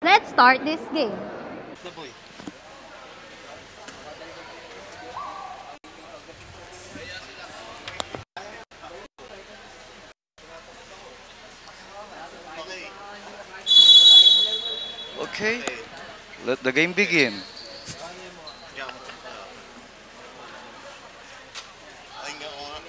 Let's start this game. The boy. Okay. Okay, let the game begin. Jump. Ay nga ko nga.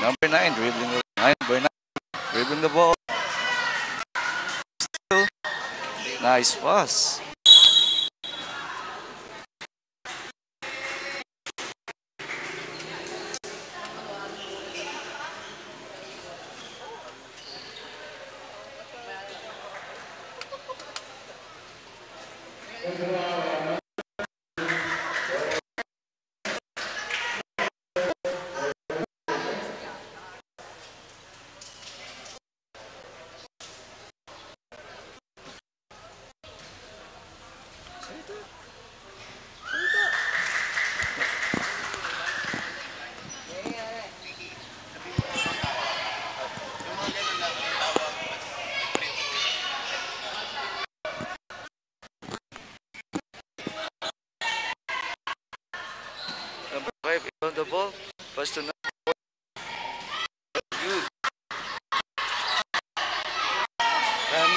Number 9, dribbling the number 9, dribbling the ball. Nice pass. Yung mga ganun lang ang tawag. Number 5 is on the ball. Pass to number 4. Good. Run.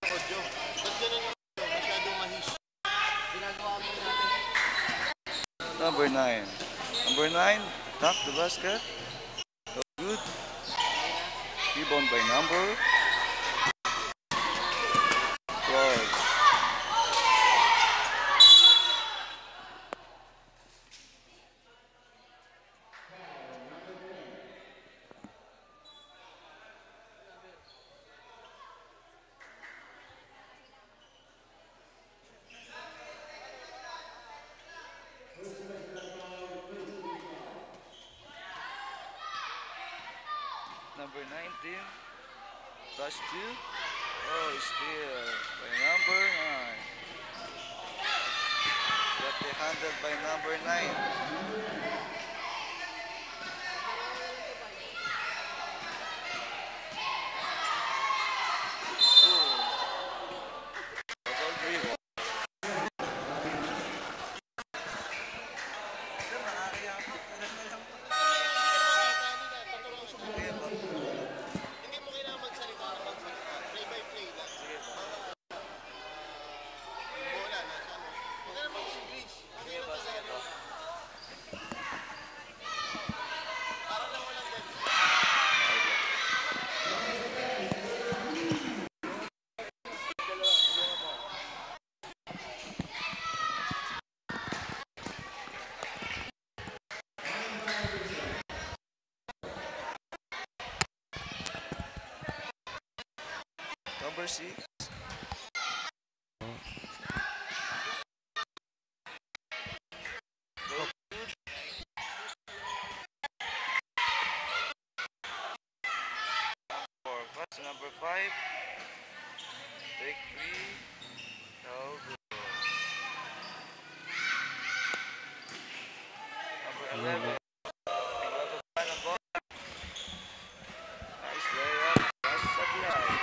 Audio. Ba't ganun yung audio? Masyadong mahis. Number 9. Number 9, tap the basket. Good. Rebound by number 12. Number 19, plus 2. Oh, still by number 9. Got the handled by number 9. Double dribble. Hindi mo kailangan magsalita na magsalita. Play by play lang. Yung bola na sa ano. Huwag ka na mag-English. Huwag ka na Tagalog. Para lang walang ganun. Number 6. For pass number 5. Take 3. No good. Number 11. Final ball. Nice layup. Pass sa line.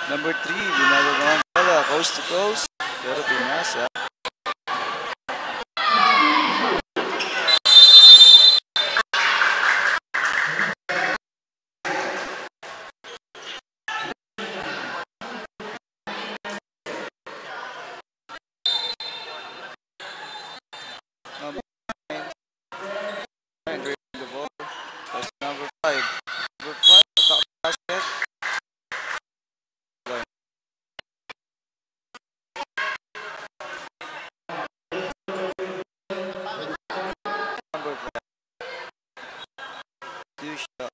Number 3, ginagawa pala, coast to coast. Pero pinasa. Number 9, reading the ball. That's number 5. Number 5, top basket. Number 5, 2 shot.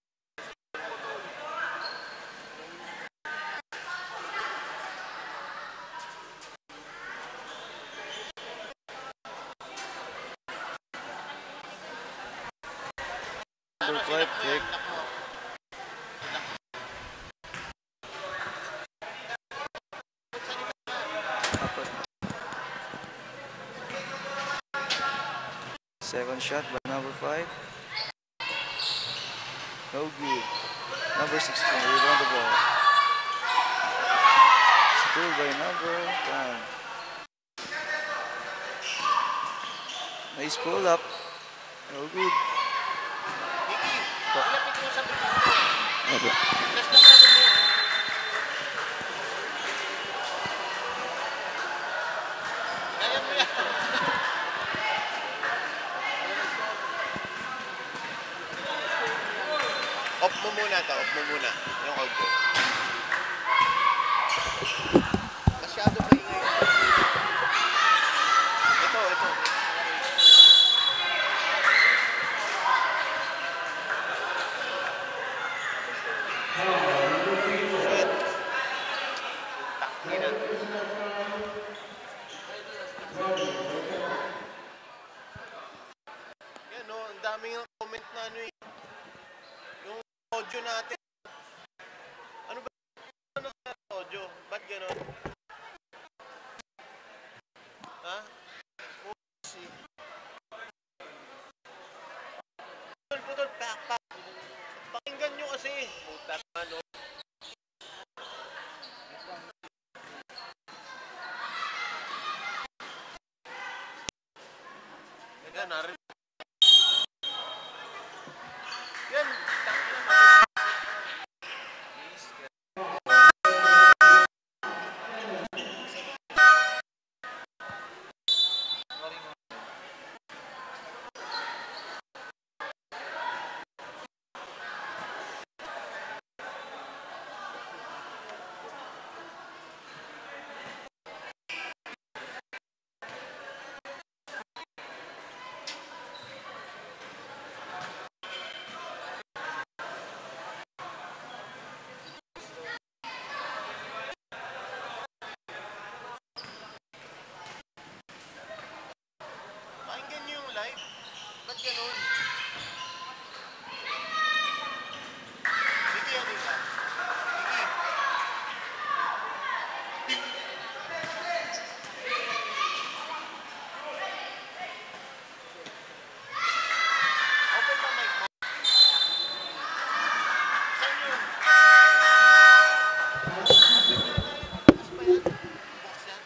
Number 5, kick. Second shot by number 5. No good. Number 16, rebound the ball. Still by number 10. Nice pull up. No good. Vicky, ilapit mo sa bigyan mo. Okay. Last na mo. Kaya mo yan. Off mo muna to, off mo muna. Yung audio. Masyado ba ingay? Ito. Shit. Takina. Yan o, ang daming comment na ano eh. Yung audio natin. Ano ba? Ano na audio? Ba't gano'n? Ha? Pusi. Putol, pak. Pakinggan nyo kasi. Puta ano. Yan, narin. Yan, takina. Pakinggan nyo yung live. Ba't ganun? Vicky, ano ka? Vicky. Open na mic mo. Saan yun? Bukas pa yan? Bukas yan?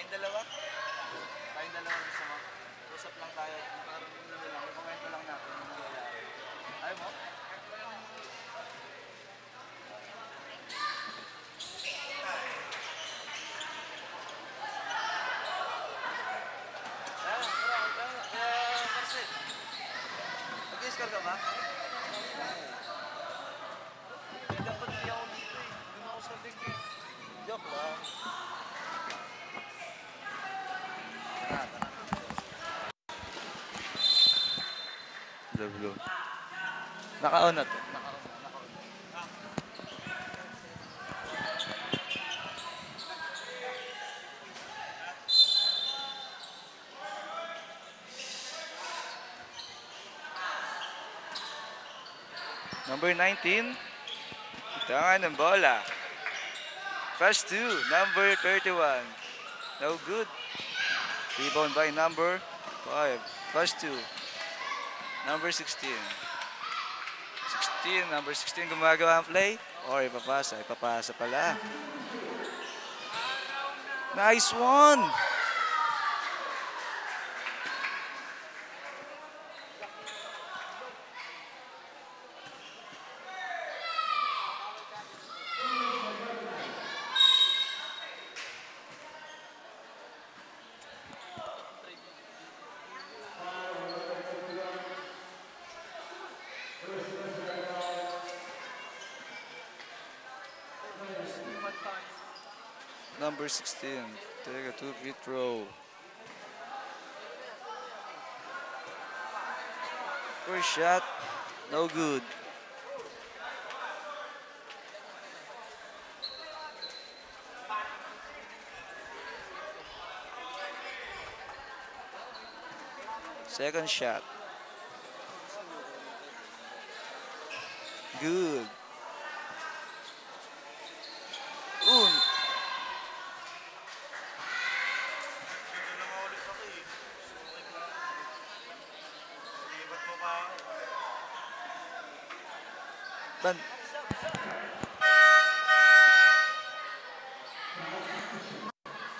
Tayong dalawa? Tayong dalawa gusto mo? Usap lang tayo. Parang hindi lang. Komento lang natin yung nangyayari. Ayaw mo? Marcel. Mag-i-score ka ba? Dapat hindi ako dito eh. Doon ako sa big eh. Joke lang. Blue. Naka-on na to. Number 19. Tangan ng bola. First 2. Number 31. No good. Rebound by number 5. First 2. Number 16. Number 16 gumagawa ang play. Or ipapasa. Ipapasa pala. Nice one! Number 16, take a 2 free throw. First shot, no good. Second shot. Good.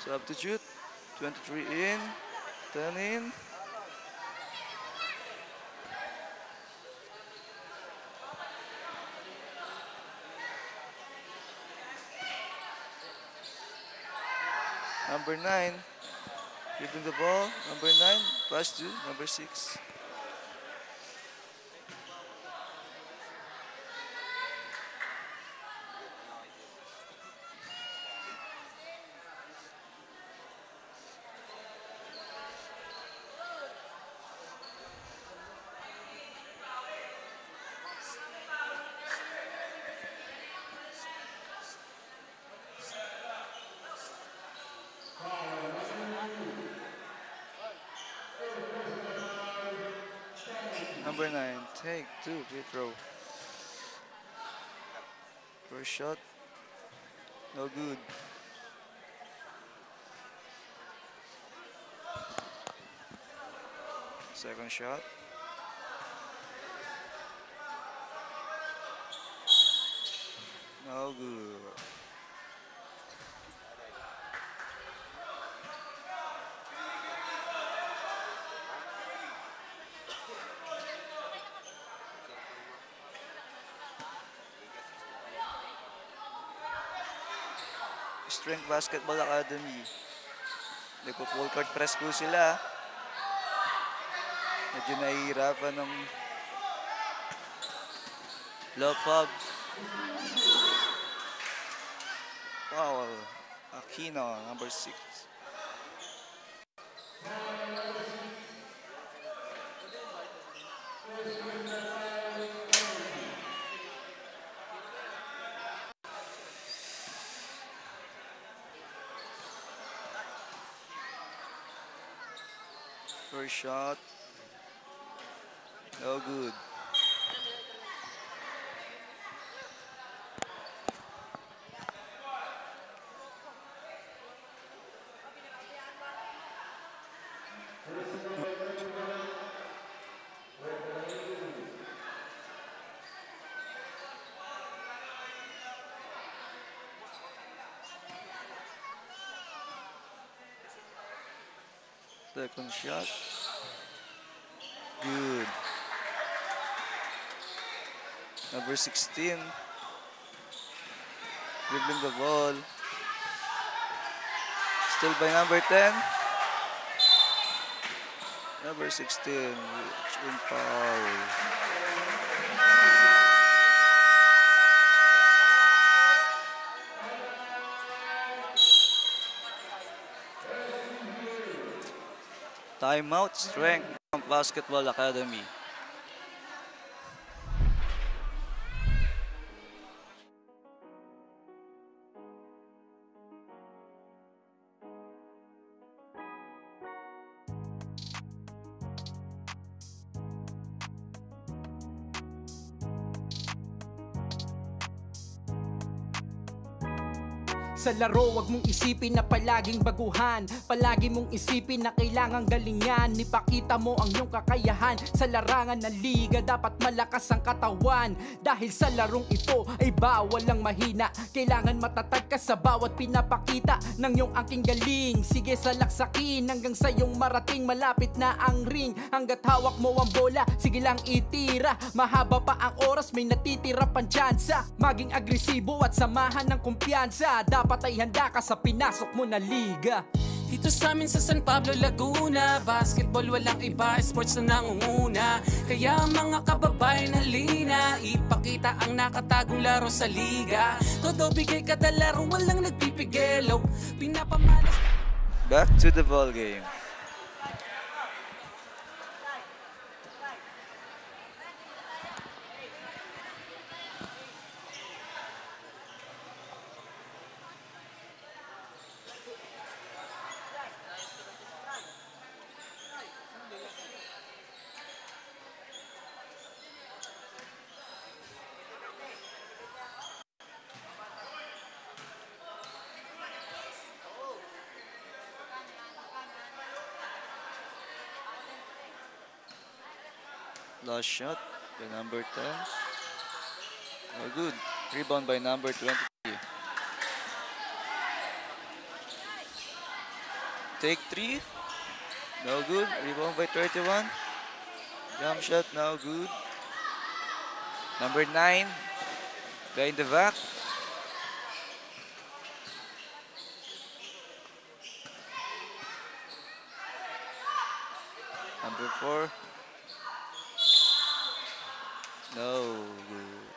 Substitute, 23 in, 10 in. Number 9, giving the ball. Number 9, pass to number 6. Number 9, take 2 free throw. First shot, no good. Second shot. No good. Strength Basketball Academy. Nagpo-full court press po sila. Medyo nahihirapan ng low fob. Wow, Aquino, number 6. First shot, no good. Second shot. Good. Number 16. Dribbling the ball. Still by number 10. Number 16. In foul. Timeout. Strength Basketball Academy. Sa laro, wag mong isipin na palaging baguhan. Palagi mong isipin na kailangang galingan. Ipakita mo ang iyong kakayahan. Sa larangan ng liga, dapat malakas ang katawan. Dahil sa larong ito ay bawal lang mahina. Kailangan matatag ka sa bawat pinapakita ng iyong angking galing. Sige salaksakin hanggang sa iyong marating. Malapit na ang ring, hanggat hawak mo ang bola, sige lang itira. Mahaba pa ang oras, may natitira pang tsansa. Maging agresibo at samahan ng kumpiyansa. Dapat ay handa ka sa pinasok mo na liga. Dito sa amin sa San Pablo, Laguna, basketball walang iba, sports na nangunguna. Kaya mga kababayan halina, ipakita ang nakatagong laro sa liga. Todo bigay kada laro, walang nagpipigil. Pinapamalas. Back to the ball game. Last shot by number 10. Oh, good. Rebound by number 23. Take 3. No good. Rebound by 31. Jump shot, now good. Number 9. Behind the back. Number 4. No good.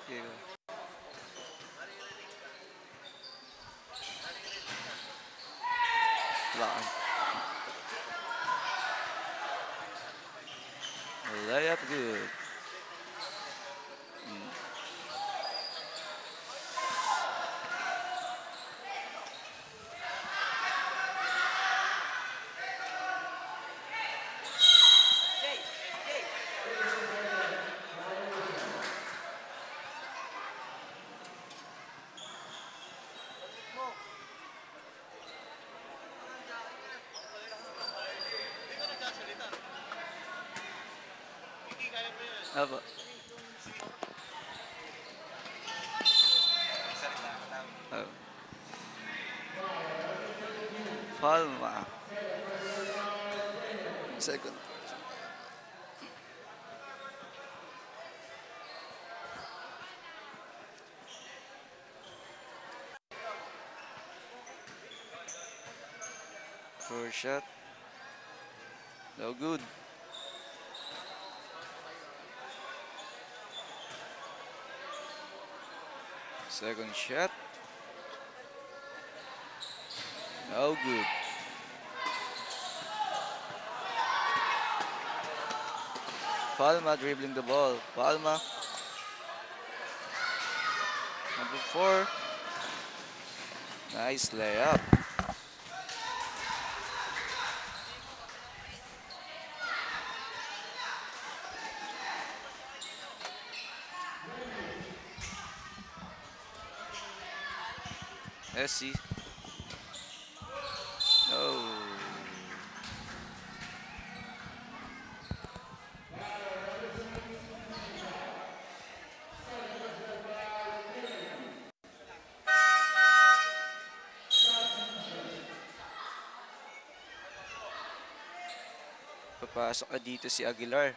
Okay. Laan. Layup good. Apa? Oh. Palma. Second. First shot. No good. Second shot. No good. Palma dribbling the ball. Palma. Number 4. Nice layup. SC. No. Papasok na dito si Aguilar.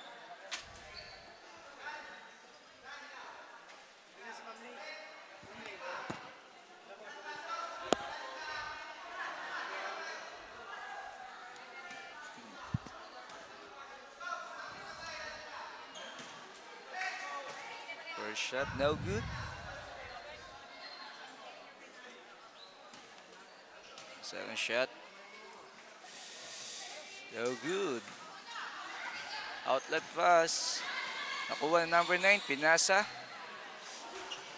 First shot, no good. Second shot. No good. Outlet pass. Nakuha ng number 9, Pinasa.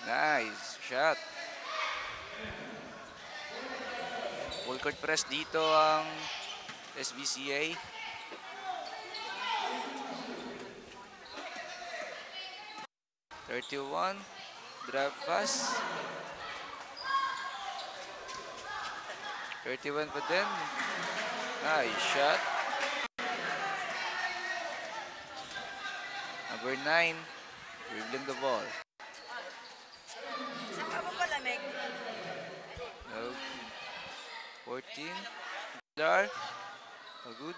Nice shot. Full court press dito ang SBCA. (31) drive pass. 31 pa din. Nice shot. Number 9, dribbling the ball. No. 14. Dar. Oh, good.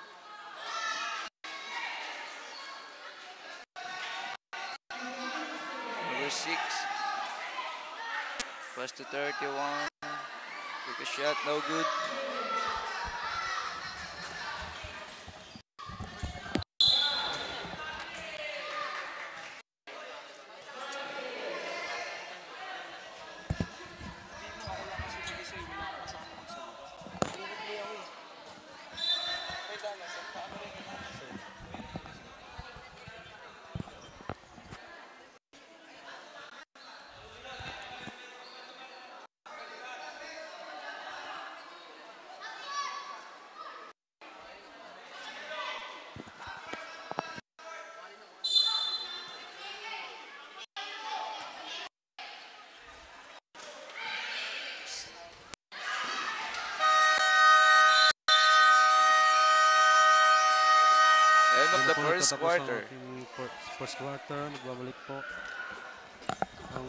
Number 6. Pass to 31. Take a shot, no good. End of the first quarter. First quarter, nagbabalik po ang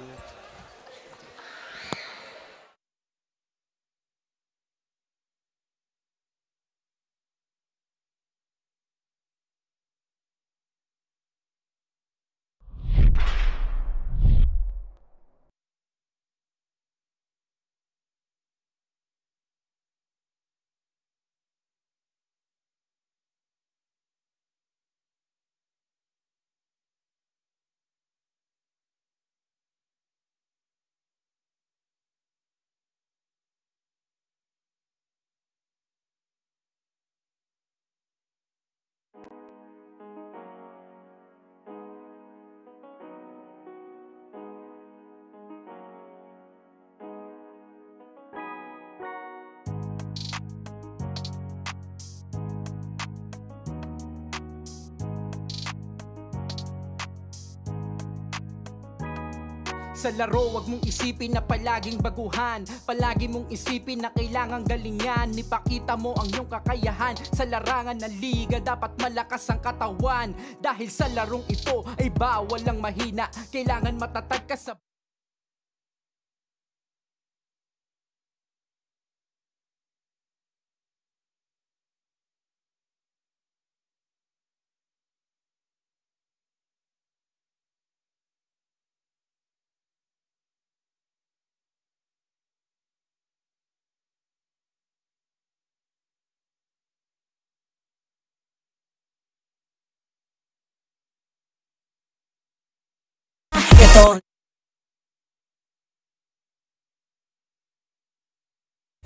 Sa laro, wag mong isipin na palaging baguhan. Palagi mong isipin na kailangang galingan. Ipakita mo ang iyong kakayahan. Sa larangan ng liga, dapat malakas ang katawan. Dahil sa larong ito ay bawal lang mahina. Kailangan matatag ka sa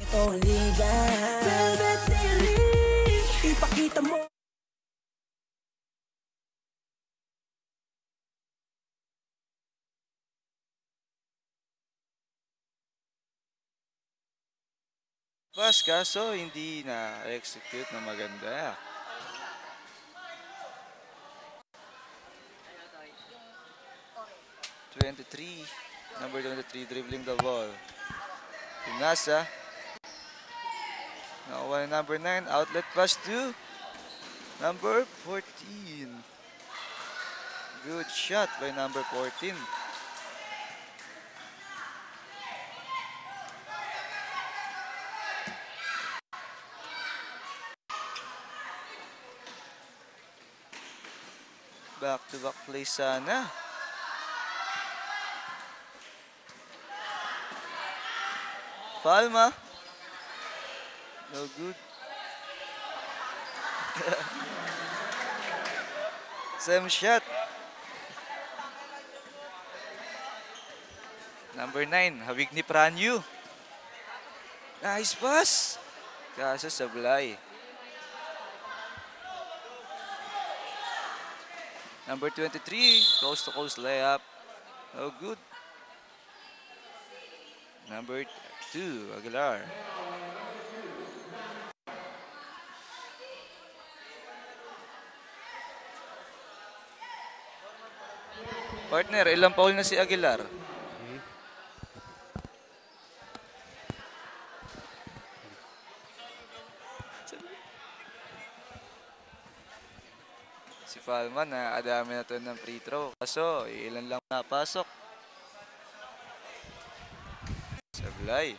Ito ang liga. Velvet Daily, ipakita mo. Pass kaso hindi na-execute na maganda. Number 23 dribbling the ball. Pinasa. Nakuha ni number 9. Outlet pass to number 14. Good shot by number 14. Back-to-back play sana. Palma. No good. Same shot. Number 9, hawig ni Pranyu. Nice pass. Kaso sablay. Number 23, coast-to-coast layup. No good. Number 2, Aguilar. Partner, ilang foul na si Aguilar? Si Falman, nakakadami na to ng free throw. Kaso, ilan lang napasok. Sablay.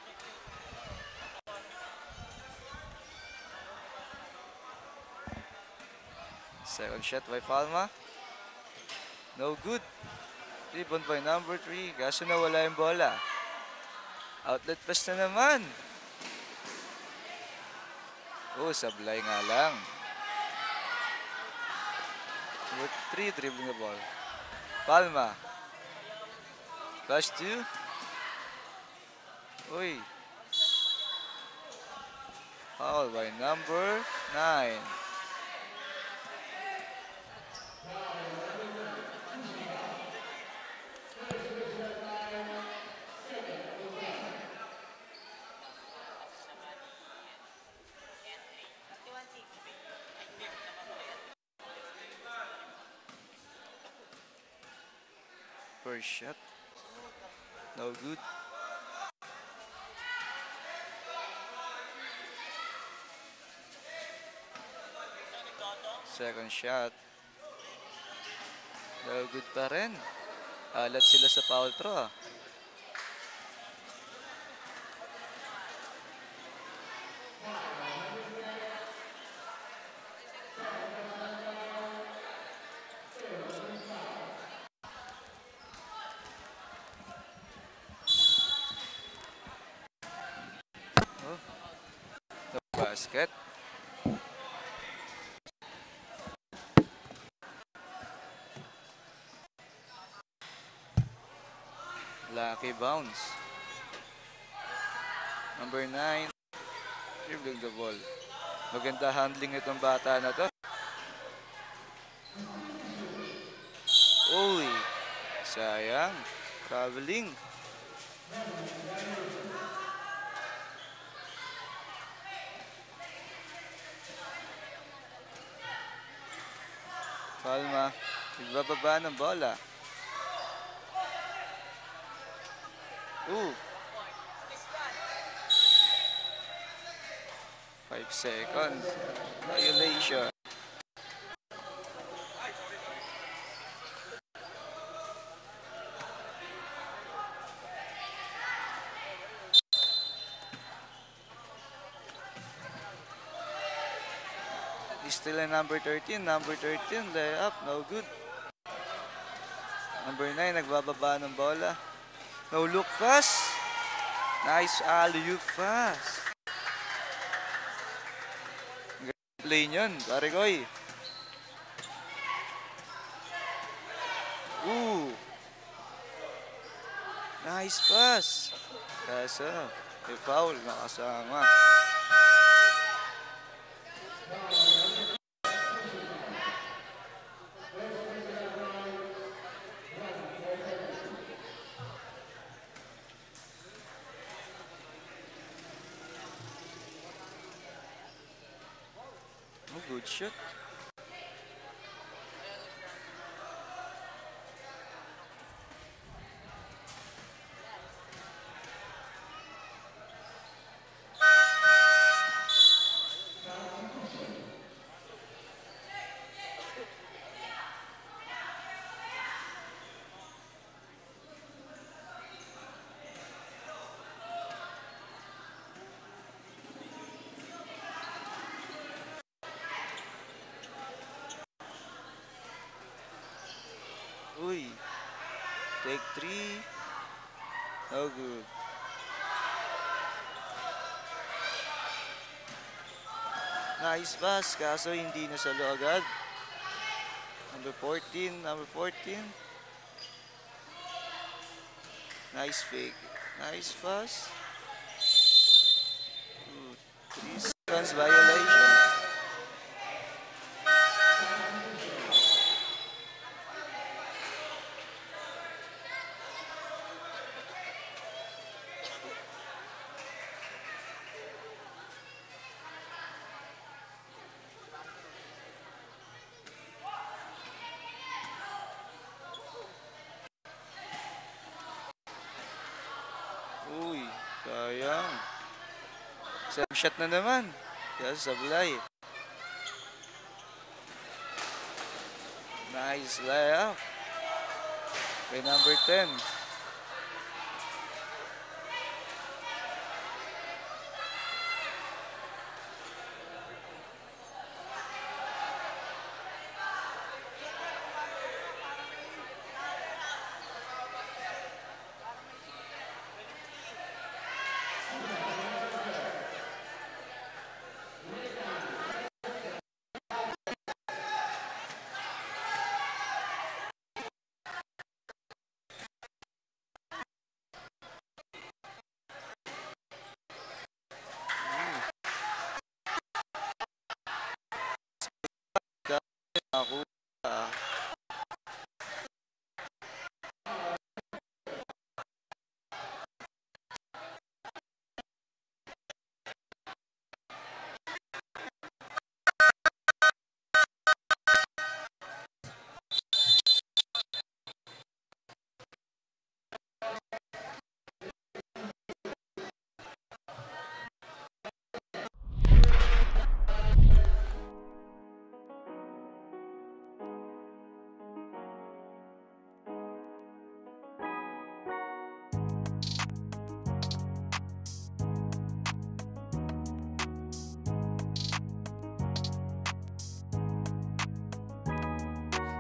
Second shot by Palma. No good. Rebound by number 3. Kaso nawala yung bola. Outlet pass na naman. Oh, sablay nga lang. Number 3 dribbling the ball. Palma. Pass 2. Uy. Foul by number 9. First shot. No good. Second shot. No good pa rin. Alat sila sa foul throw. Basket. Lucky bounce. Number 9. Dribbling the ball. Maganda handling itong bata na to. Uy. Sayang. Traveling. Palma, nagbababa ng bola. 5 seconds. Violation. Still in number 13. Number 13, layup, no good. Number 9, nagbababa ng bola. No look pass. Nice alley-oop pass. Play nyon, pare koy. Nice pass. Kaso, may foul na kasama. Good shot. Uy. Take 3. No good. Nice pass, kaso hindi nasalo agad. Number 14. Nice fake. Nice pass. 3 seconds violation. Uy, sayang. Same shot na naman. Kaya sablay. Nice layup. Kay number 10. Ako.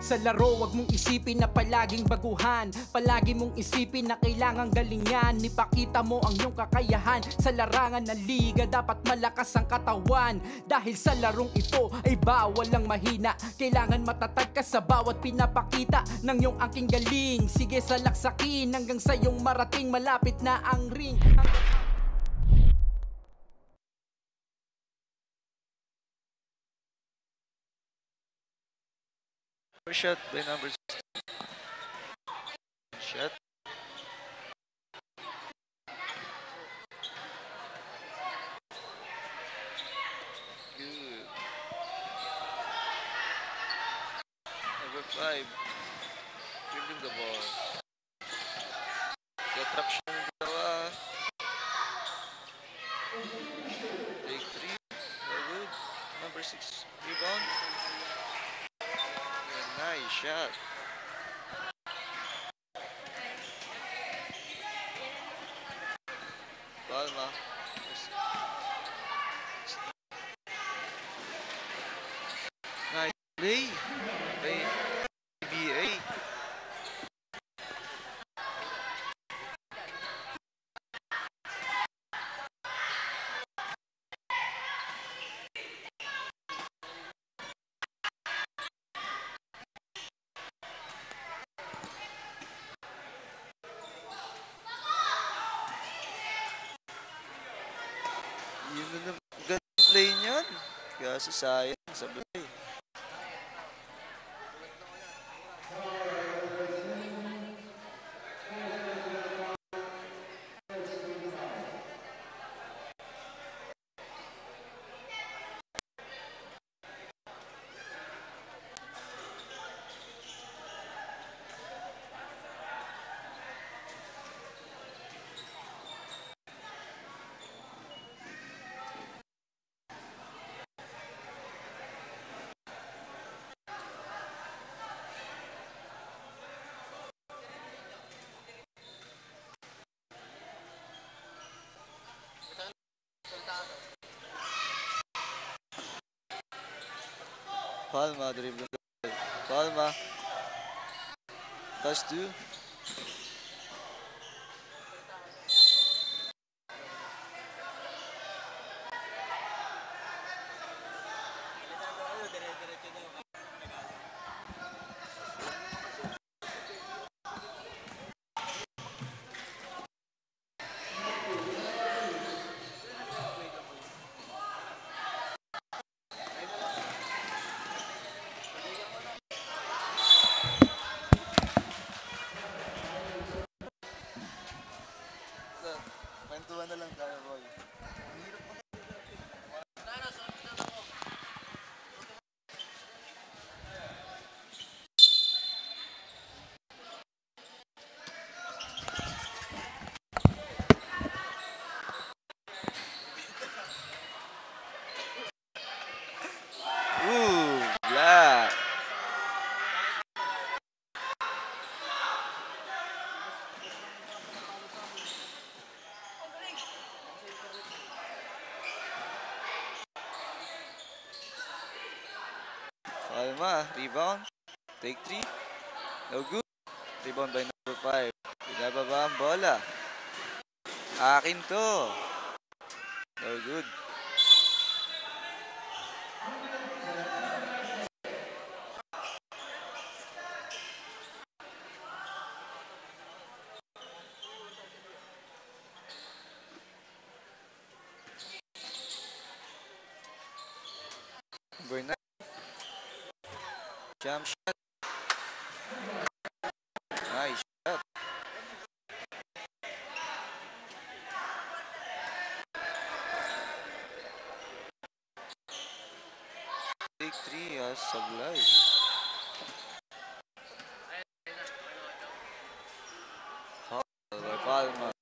Sa laro, wag mong isipin na palaging baguhan. Palagi mong isipin na kailangang galingan. Ipakita mo ang iyong kakayahan. Sa larangan ng liga, dapat malakas ang katawan. Dahil sa larong ito ay bawal ang mahina. Kailangan matatag ka sa bawat pinapakita ng iyong angking galing. Sige, salaksakin hanggang sa iyong marating. Malapit na ang ring. Shot by number 16. Shot. Good. Number 5. Dribbling the ball. Get trap siya ng dalawa. Take 3. No good. Number 6. Rebound. Nice shot. Palma. Nice play. By PBA. Yun na gandang play niyan. Kaso sayang sa play. Palma dribbling. Palma. Plus 2. Kwentuhan na lang tayo, boy. Ooh, black. Palma, rebound. Take 3. No good. Rebound by number 5. Binababa ang bola. Akin to. No good. Number 9. Jump shot. Nice shot. Take 3 as sablay. Foul by Palma.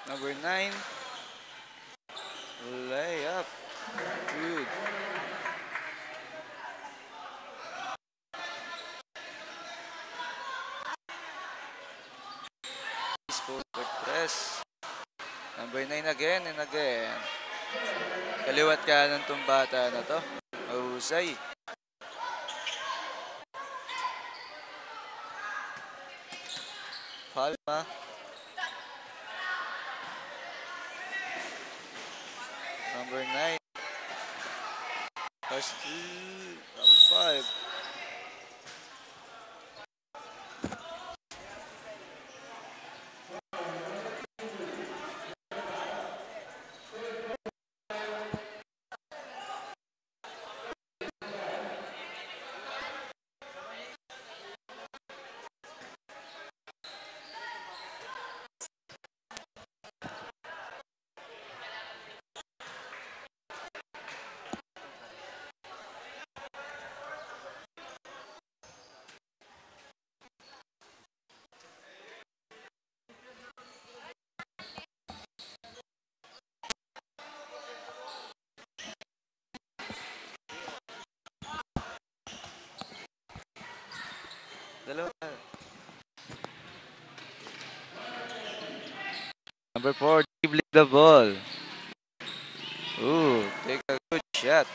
Number 9. Layup. Good. Post press. Number 9 again and again. Kaliwat kanan tong bata na to. Mahusay. Palma. Number 9. Plus 2. Number 5. Dalawa. Number 4, dribbling the ball. Ooh, take a good shot.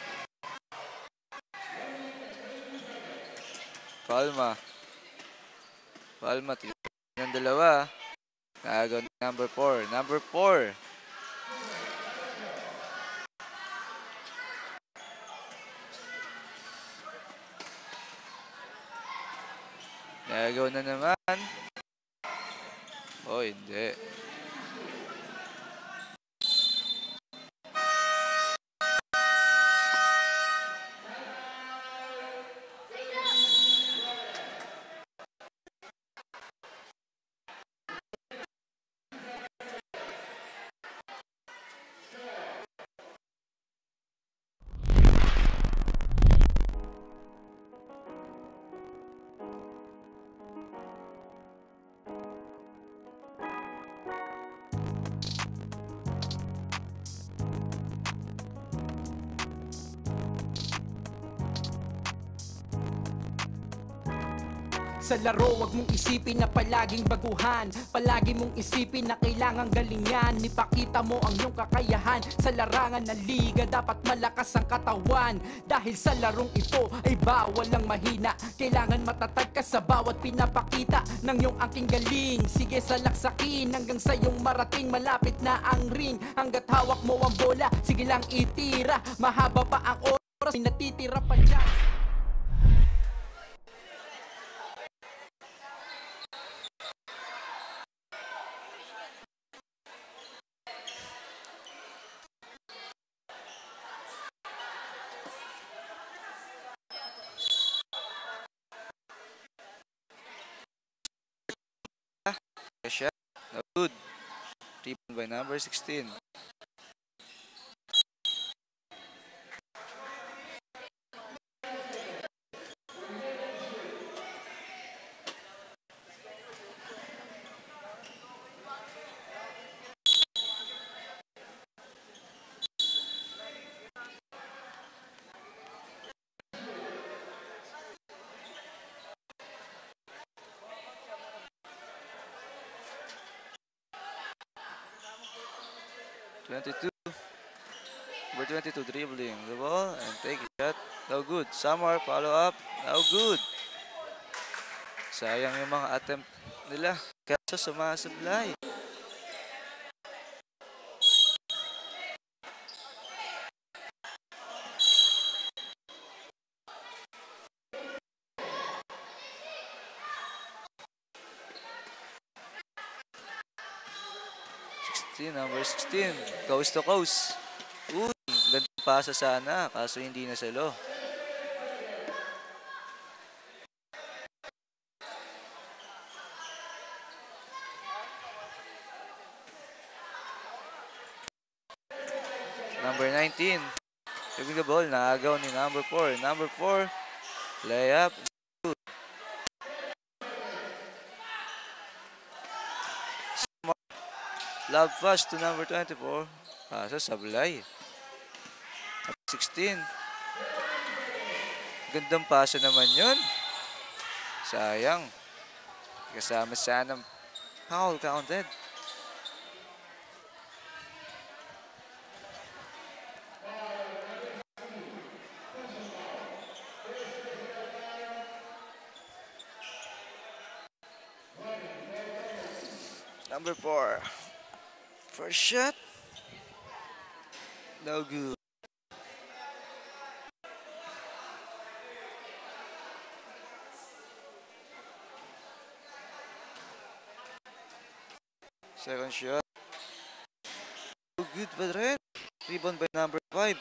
Palma. Palma, ng dalawa. Nakagaw ni number 4. Number 4. Nakagaw na naman. Oh, hindi. Sa laro, wag mong isipin na palaging baguhan. Palagi mong isipin na kailangang galingan. Ipakita mo ang iyong kakayahan. Sa larangan ng liga, dapat malakas ang katawan. Dahil sa larong ito ay bawal ang mahina. Kailangan matatag ka sa bawat pinapakita ng iyong aking galing. Sige salaksakin hanggang sa iyong marating. Malapit na ang ring, hanggat hawak mo ang bola, sige lang itira. Mahaba pa ang oras, natitira pa dyan. Shot. No good. Rebound by number 16. Number 22 dribbling the ball and take a shot. No good. Samar follow up. No good. Sayang yung mga attempt nila. Kaso sumasablay. Number 16, coast to coast. Gandang pasa sana, kaso hindi na salo. Number 19, giving the ball, naagaw ni number 4. Number 4, layup. Love pass to number 24. Kaso sablay. Number 16. Gandang pasa naman yun. Sayang. Kasama sana foul counted. Number 4. First shot. No good. Second shot. No good pa rin. Rebound by number 5.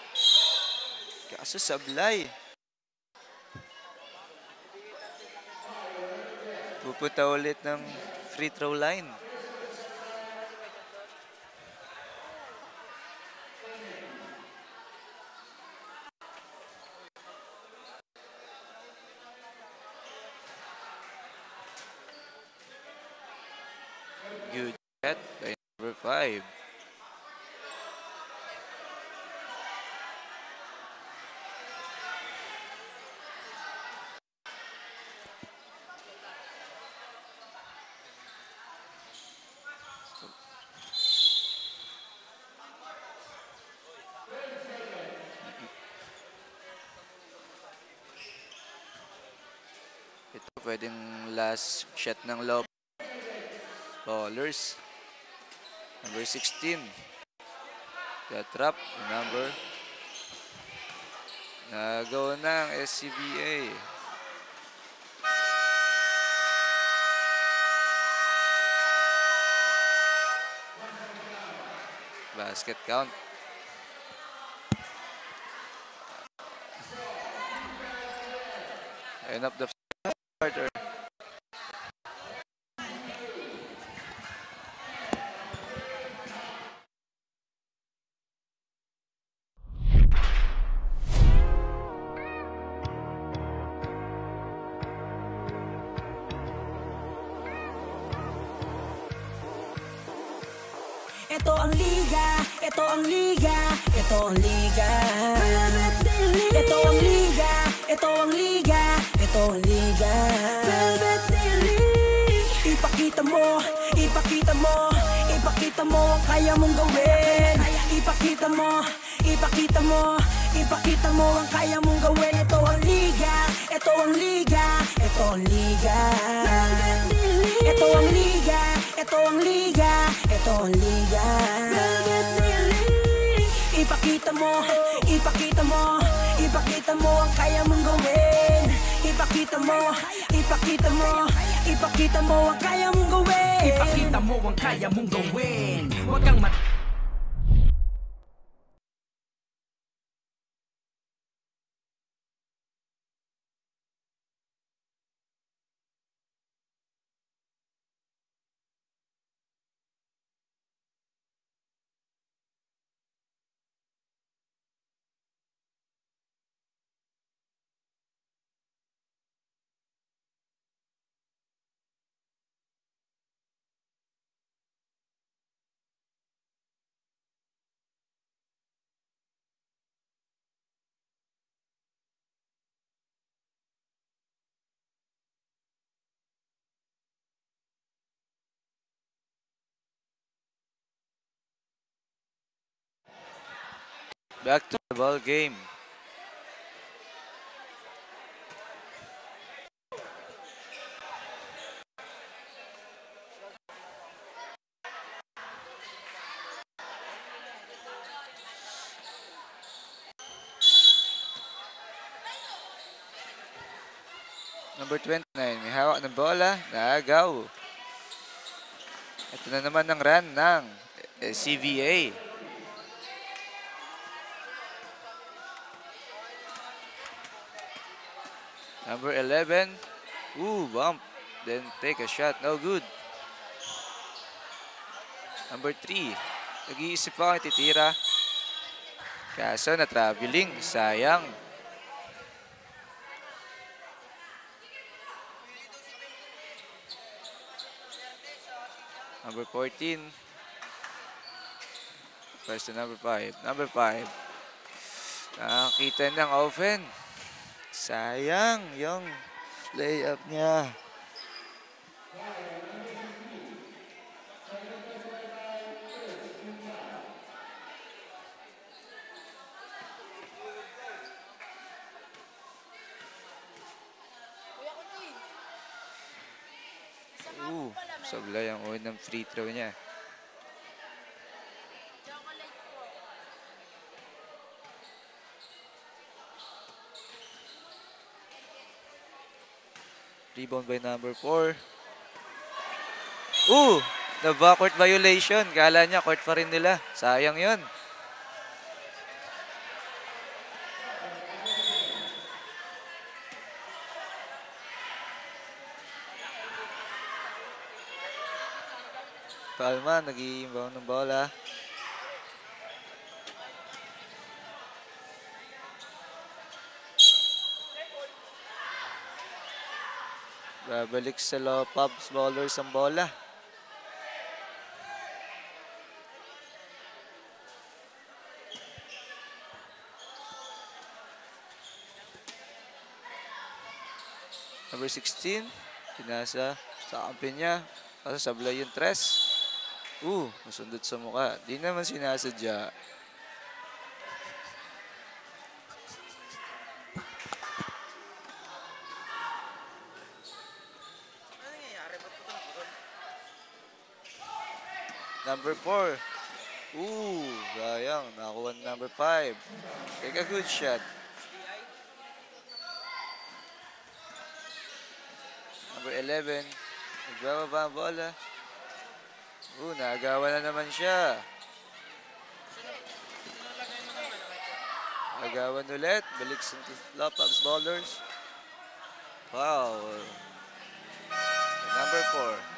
Kaso sablay. Pupunta ulit ng free throw line. Good shot by number 5. Ito pwedeng last shot ng lob. Ballers. Number 16. The trap. Number. Nagawa ng SCBA. Basket count. End up the quarter. Ito ang liga, ito ang liga, ito ang liga. Ito ang liga, ito ang liga, ito ang liga. mo, ipakita mo, ipakita mo ang kaya mong gawin. Ipakita mo, ipakita mo, ipakita mo ang kaya mong gawin. Ito ang liga, ito ang liga, ito ang liga. Ito ang liga, ito ang liga, ito ang liga. Ipakita mo, ipakita mo, ipakita mo ang kaya mong gawin. Ipakita mo, ipakita mo, ipakita mo ang kaya mong gawin. Ipakita mo ang kaya mong gawin. Huwag kang Back to the ball game. Number 29, may hawak ng bola, naagaw. Ito na naman ang run ng CVA. Number 11, bump, then take a shot, no good. Number 3, nag-iisip pa kung titira. Kaso na traveling, sayang. Number 14. First to number 5. Number 5. Nakakita ng open. Sayang yung layup niya. Sablay ang unang free throw niya. Rebound by number 4. Na-backcourt violation. Kala niya court pa rin nila. Sayang yun. Palma, nag-i-inbound ng bola. Babalik sa Lopabs bowlers ang bola. Number 16, pinasa sa kampi niya. Kaso sablay yung tres. Masundot sa mukha. Di naman sinasadya. Number 4. Sayang. Nakakuha ng number 5. Take a good shot. Number 11. Nagbababa ang bola. Naagawan na naman siya. Agawan ulit. Balik sa Lopabs bowlers. Wow. Number 4.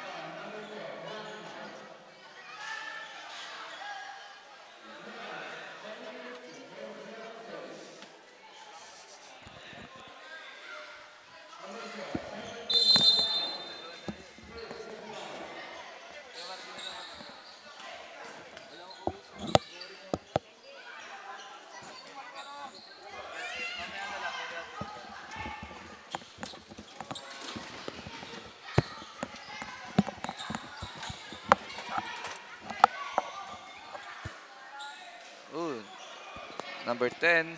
number 10.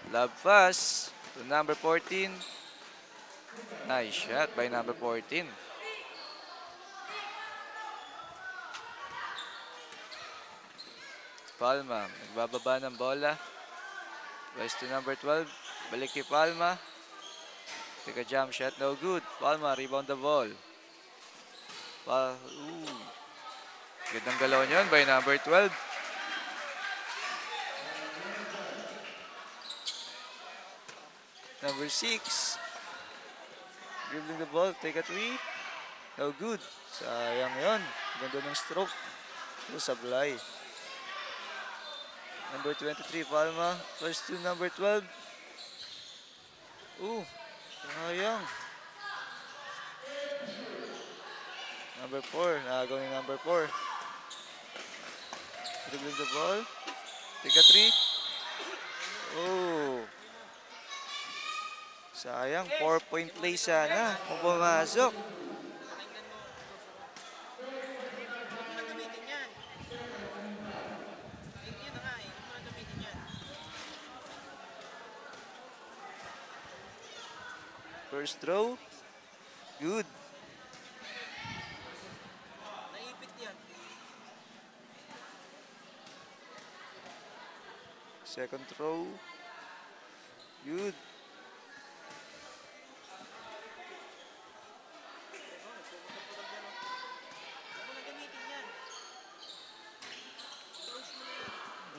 Love pass to number 14. Nice shot by number 14. Palma, nagbababa ng bola. Pass to number 12. Balik kay Palma. Take a jump shot, no good. Palma, rebound the ball. Gandang galaw niyon by number 12. Number 6. Dribbling the ball, take a 3. No good. Sayang yon. Ganda ng stroke. Sablay. Number 23, Palma. First to number 12. Sayang. Number 4. Nakagaw ni number 4. Dribbling the ball. Take a 3. Sayang. 4-point play sana kung pumasok. First throw. Good. Second throw. Good.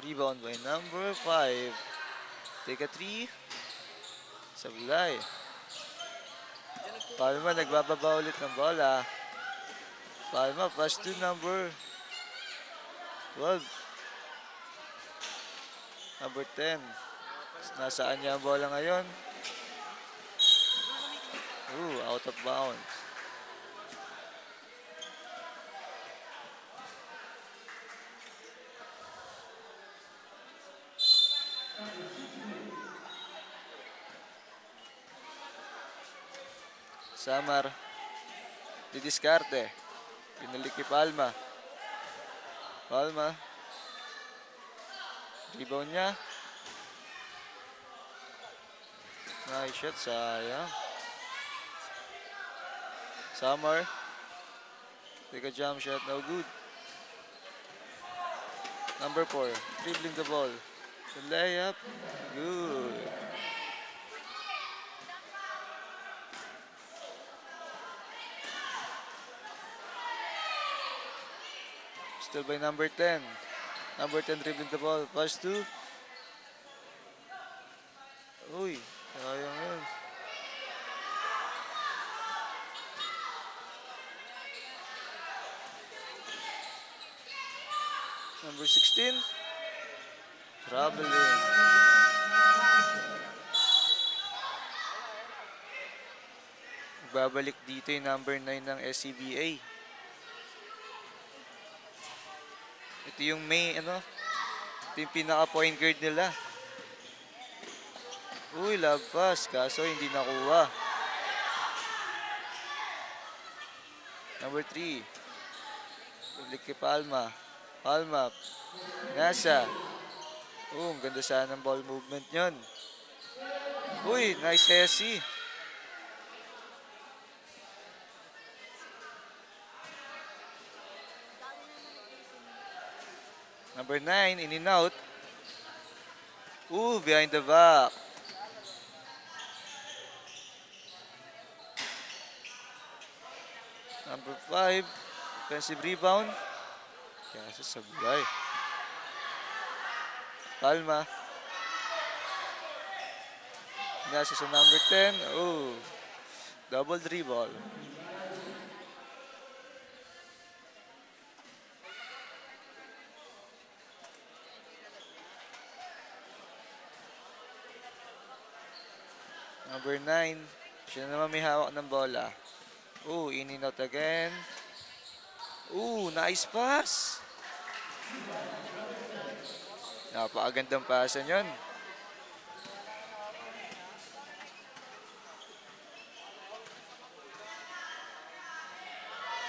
Rebound by number 5. Take a 3. Sablay. Palma nagbababa ulit ng bola. Palma pass to number 12. Number 10. Nasaan niya ang bola ngayon? Out of bounds. Samar. Didiskarte. Pinalik kay Palma. Palma. Rebound niya. Nice shot, sayang. Samar. Take a jump shot, no good. Number 4, dribbling the ball. The layup, good. Still by number 10. Number 10 dribbling the ball. Pass to. Sayang yun. Number 16. Traveling. Babalik dito yung number 9 ng SCBA. Ito yung ito yung pinaka-point guard nila. Love pass, kaso hindi nakuha. Number 3. Balik kay Palma. Palma. Nasa. Ang ganda sana ng ball movement nyon. Nice SC. Number 9, in and out. Behind the back. Number 5, defensive rebound. Kaso sablay. Palma. Nasa sa number 10. Double dribble. Number 9. Siya na naman may hawak ng bola. In and out again. Nice pass. Napakagandang pasan yun.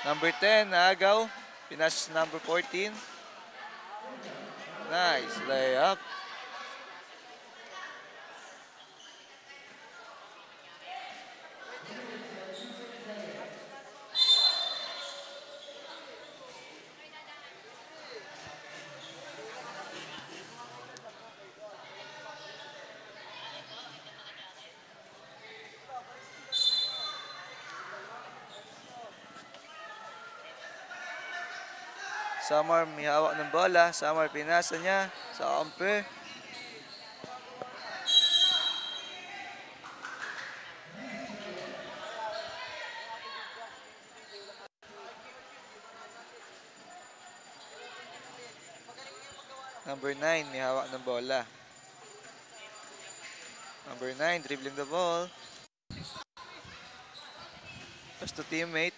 Number 10, naagaw. Pinasa number 14. Nice layup. Samar may hawak ng bola. Samar pinasa niya sa kampe. Number 9 may hawak ng bola. Number 9 dribbling the ball. Pass to teammate.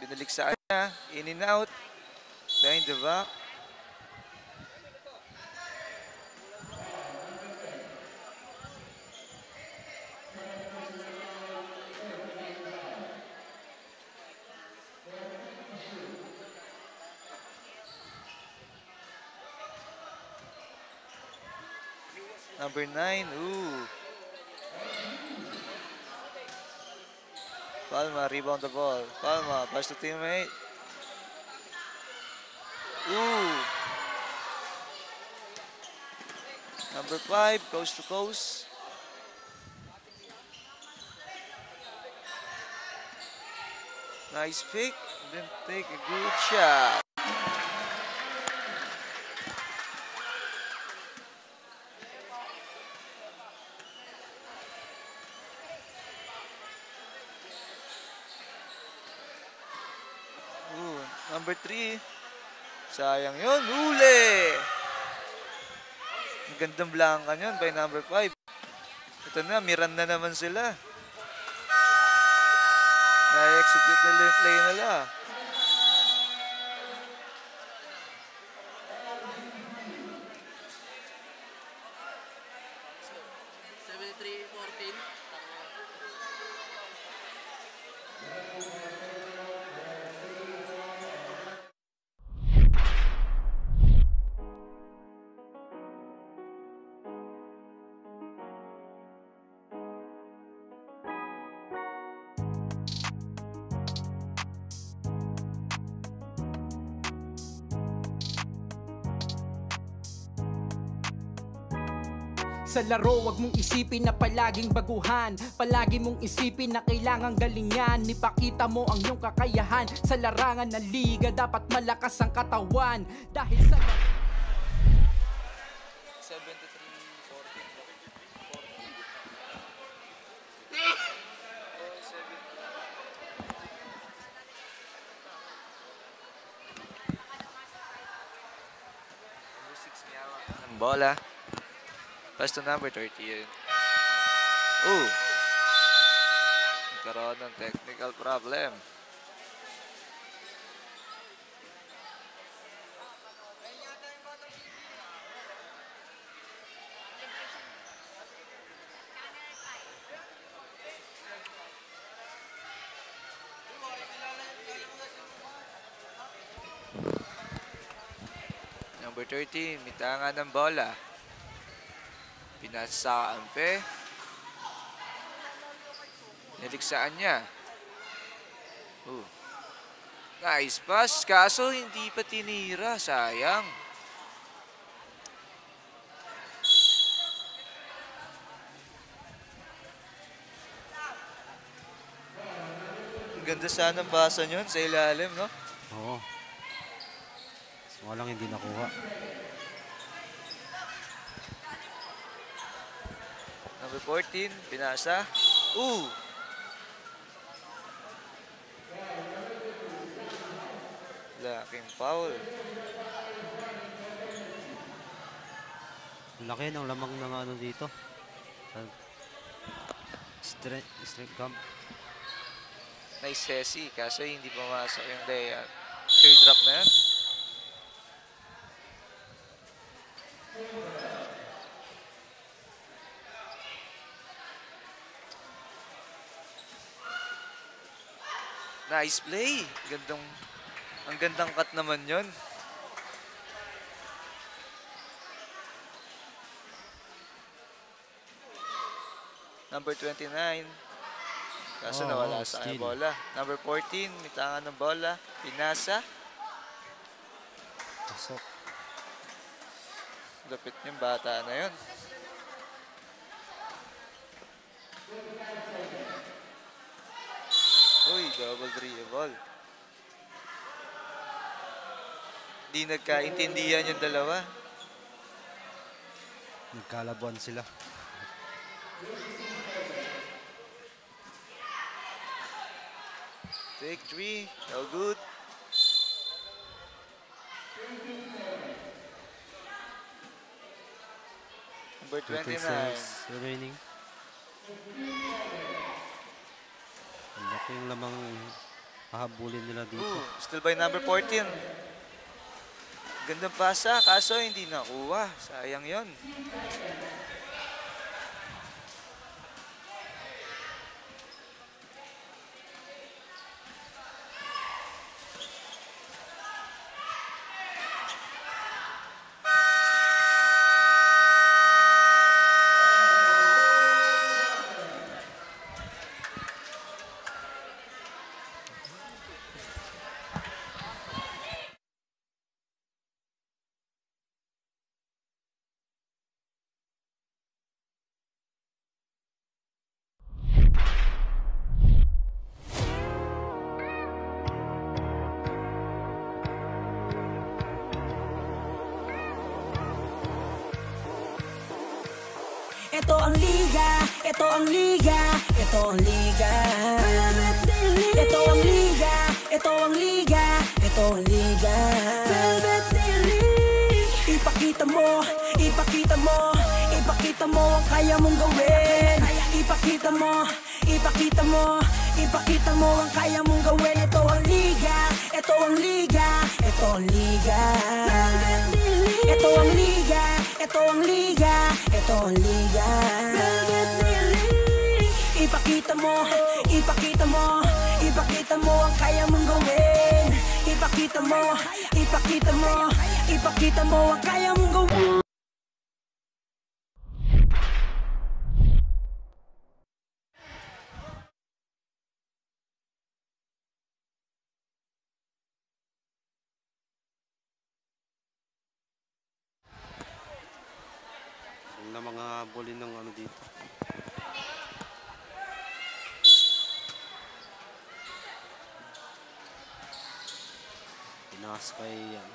Binalik sa kanya. In and out. Behind the back. Number 9. Ooh. Palma rebound the ball. Palma pass to teammate. Ooh. Number 5 coast to coast. Nice pick. Then take a good shot. Number 3. Sayang yun. Huli! Ang gandang blankan yun by number 5. Ito na, Miranda naman sila. Na-execute nila yung play nila. Sa laro, wag mong isipin na palaging baguhan. Palagi mong isipin na kailangang galingan. Ipakita mo ang iyong kakayahan. Sa larangan ng liga, dapat malakas ang katawan. Dahil sa 73-14. Bola. Pass to number 30 yun. Ooh. Nagkaroon ng technical problem. Number 13, mitangan ng bola. Pinasa sa kampe. Niliksaan niya. Nice pass. Kaso hindi pa tinira. Sayang. Ang ganda sana ng basa niyon sa ilalim, no? Oo. Walang hindi nakuha. Number 14, pinasa. Ooh! Laking foul. Laki ng lamang ng ano dito. Strength camp. Nice Hesi, kaso hindi pumasok yung layup. Third drop na yan. Nice play. Ang gandang cut naman yon. Number 29. Kaso nawala sa kanya bola. Number 14, mitangan ng bola. Pinasa. Pasok. Lapit yung bata na yun. Uy, double dribble. di nagkaintindihan yung dalawa. Nagkalabuan sila. Take 3. No good. Number 29. 36 remaining. Ang laki yung lamang hahabulin nila dito. Still by number 14. Gandang pasa, kaso hindi nakuha. Sayang yon. Ito ang liga, ito ang liga, ito ang liga. Ito ang liga, ito ang liga, ito ang liga. Ipakita mo, ipakita mo, ipakita mo ang kaya mong gawin. Ipakita mo, ipakita mo, ipakita mo ang kaya mong gawin. Ito ang liga, ito ang liga, ito ang liga. Ito ang liga, ito ang liga, ito ang liga. Ipakita mo, ipakita mo, ipakita mo ang kaya mong gawin. Ipakita mo, ipakita mo, ipakita mo ang kaya mong gawin. Na mga habulin ng ano dito. Pinakas kay ano.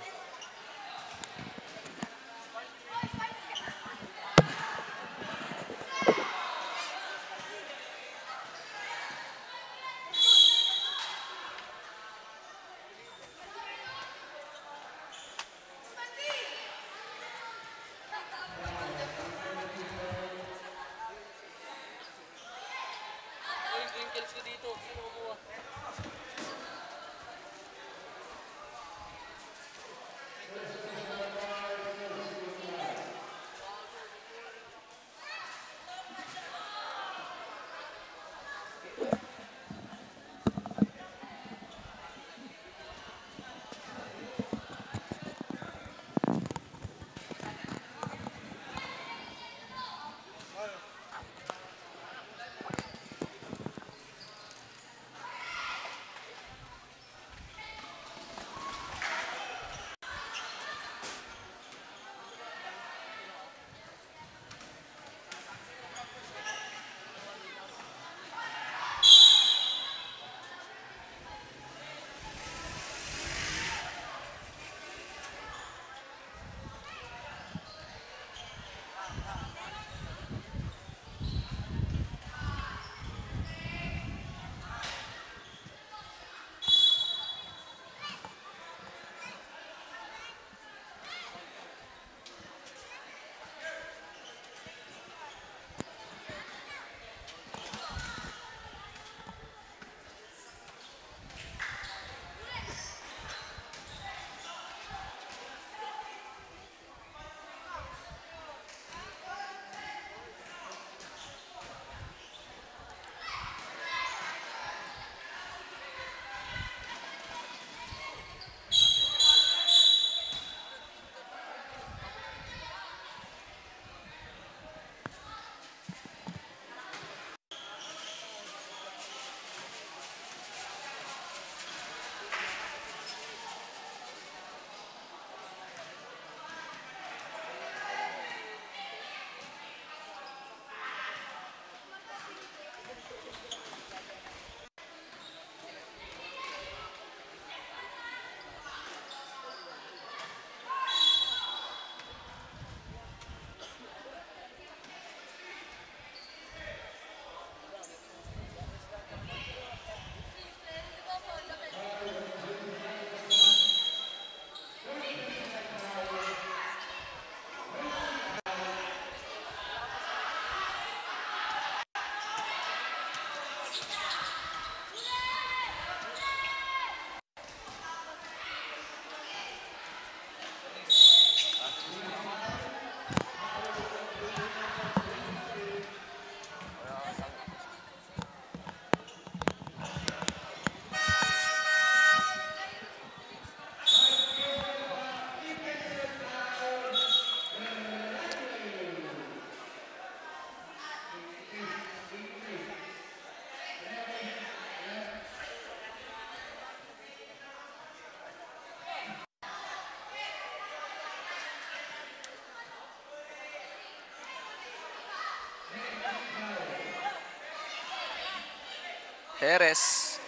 Perez.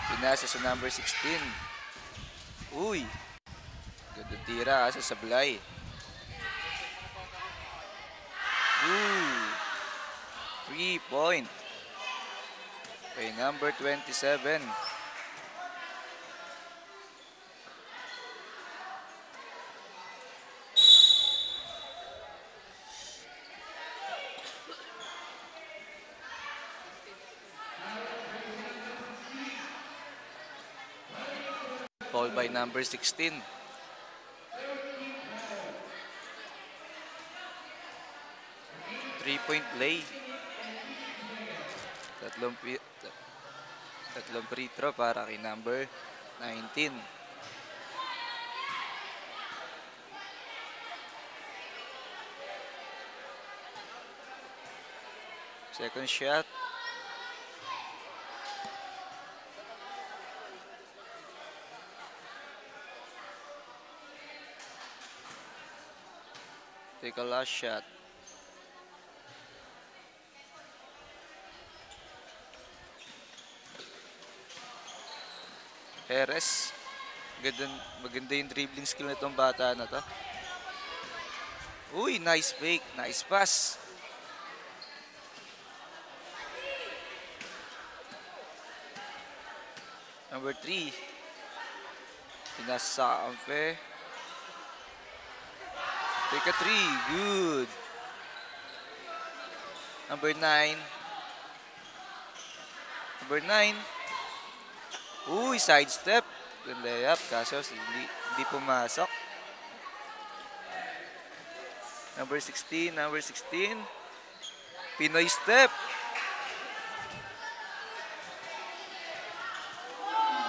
Pinasa sa number 16. Uy. Ganda tira sa sablay. Ooh. 3-point. Kay number 27. Foul by number 16. Three-point play. Tatlong free throw para kay number 19. Second shot. Take a last shot. Perez. Maganda yung dribbling skill na itong bata na to. Uy, nice fake. Nice pass. Number 3. Pinasa sa Amfe. Take a 3. Good. Number 9. Number 9. Uy, sidestep. Good layup. Kaso hindi pumasok. Number 16. Number 16. Pinoy step.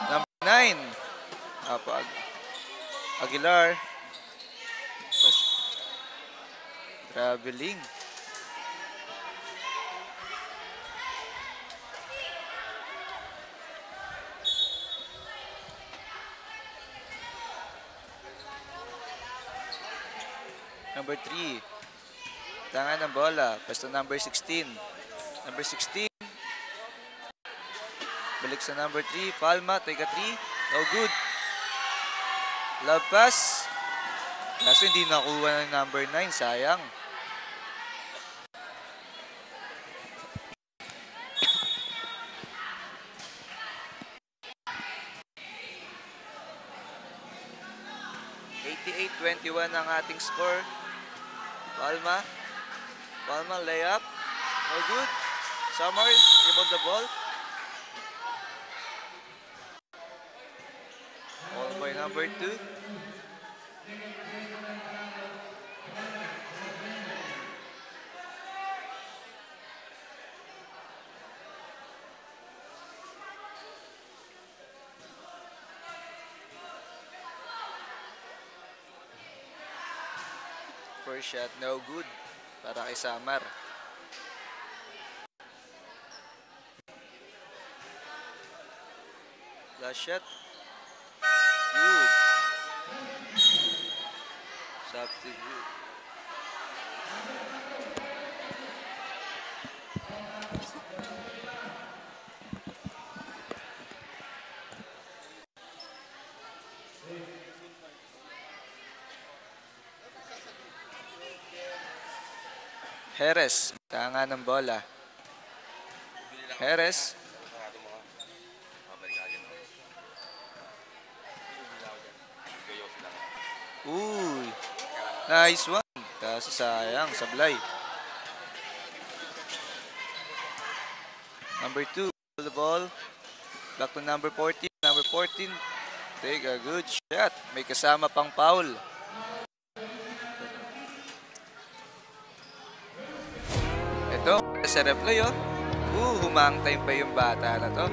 Number 9. Aguilar. Traveling. Number 3. Tangan ng bola. Pwesto number 16. Number 16. Balik sa number 3. Palma. Take a 3. No good. Love pass. Kaso hindi nakuha ng number 9. Sayang. .21 ang ating score. Palma. Palma layup. No good. Summer. Rebound the ball. Ball by number 2. First shot, no good para kay Samar. Last shot. Good. Substitute. Perez, tanga ng bola. Perez. Uy, nice one. Kaso sayang, sablay. Number 2, the ball. Back to number 14. Number 14, take a good shot. May kasama pang foul. Ito, sa replay oh. Humang time pa yung bata na to.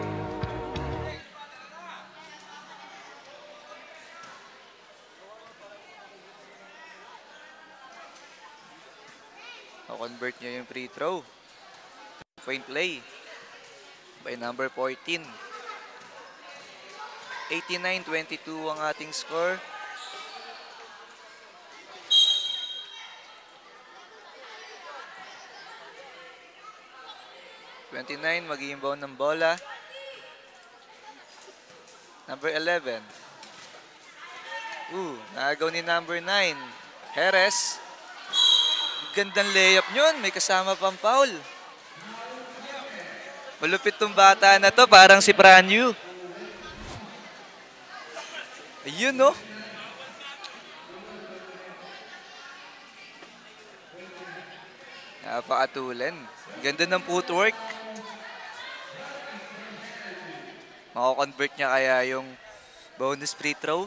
Convert niya yung free throw. Point play by number 14. 89-22 ang ating score. Mag-i-inbound ng bola. Number 11. Naagaw ni number 9. Jerez. Gandang layup yun. May kasama pang foul. Malupit tong bata na to. Parang si Pranyu. Ayun, no? Napakatulan. Ganda ng footwork. Mako-convert niya kaya yung bonus free throw.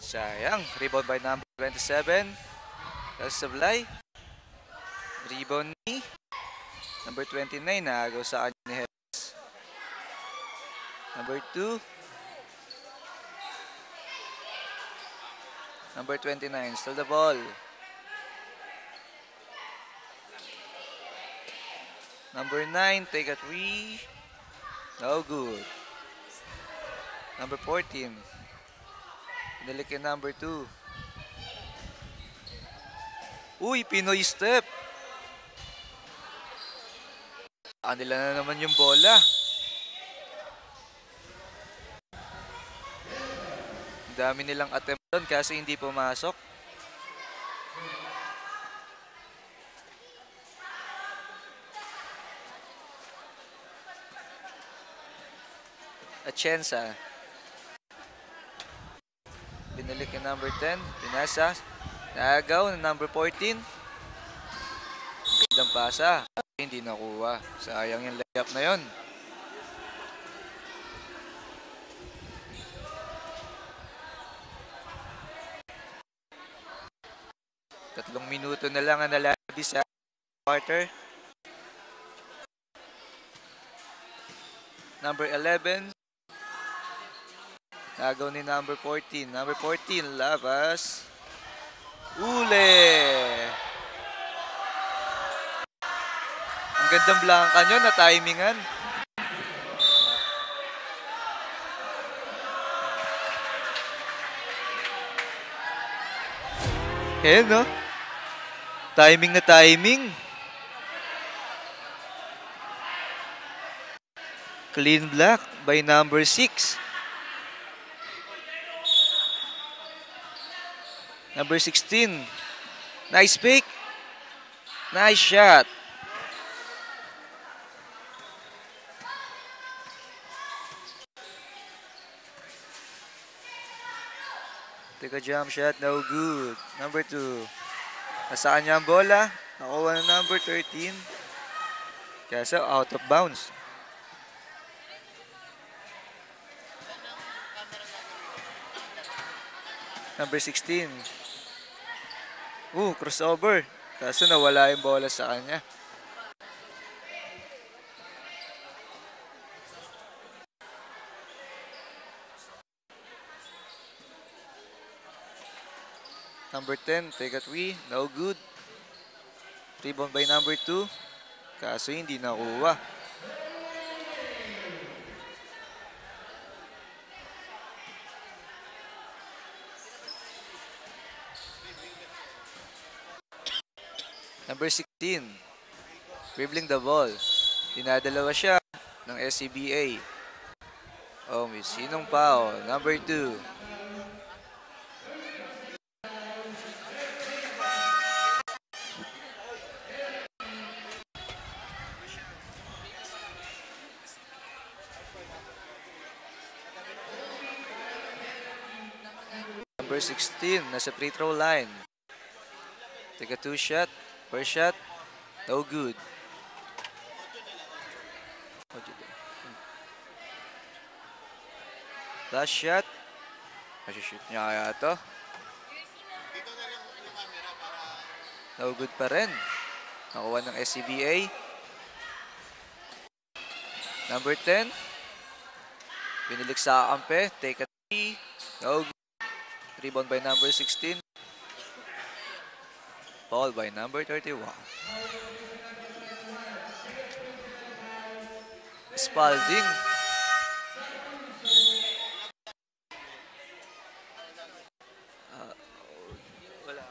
Sayang. Rebound by number 27. That's Sablay. Rebound ni number 29. Naagaw sa kanya ni Jerez. Number 2. Number 29. Still the ball. Number 9. Take a 3. No good. Number 14. Pinalik yung number 2. Pinoy step. Kanila na naman yung bola. Ang dami nilang attempt doon kasi hindi pumasok. Atienza. Binalik yung number 10. Pinasa. Naagaw ng number 14. Gandang pasa. Hindi nakuha. Sayang yung layup na yun. Tatlong minuto na lang ang nalabi sa quarter. Number 11. Nagaw ni number 14. Number 14, labas. Ule! Ang gandang blanka nyo na timingan. No? Timing na timing. Clean block by number 6. Number 16. Nice pick. Nice shot. Take a jump shot. No good. Number 2. Nasa kanya ang bola. Nakuha ng number 13. Kaso out of bounds. Number 16. Crossover. Kaso nawala yung bola sa kanya. Number 10, take a 3. No good. Rebound by number 2. Kaso hindi nakuha. Number 16, dribbling the ball. Dinadalawa siya ng SCBA. May sinong foul? Number 2. Number 16, nasa free throw line. Take a 2 shot. First shot, no good. Last shot. Shoot niya kaya ito. No good pa rin. Nakuha ng SCBA. Number 10. Binilik sa kampe. Take a 3. No good. Rebound by number 16. Foul by number 31. Spalding. Wala.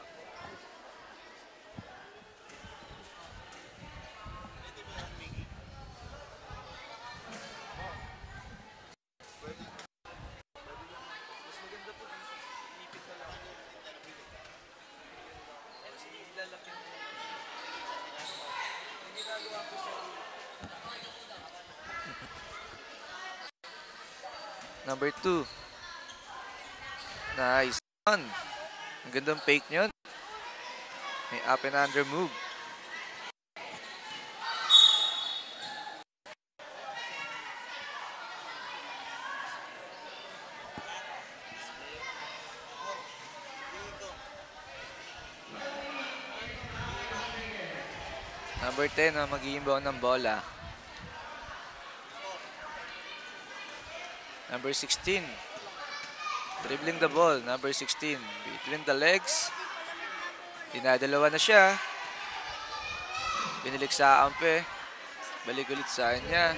Number 2. Nice one. Ang gandang fake nyo. May up and under move. Number 10 ang mag-iimbaw ng bola. Number 16. Dribbling the ball. Number 16. Between the legs. Dinadalawa na siya. Binilik sa ampe. Balik ulit sa kanya.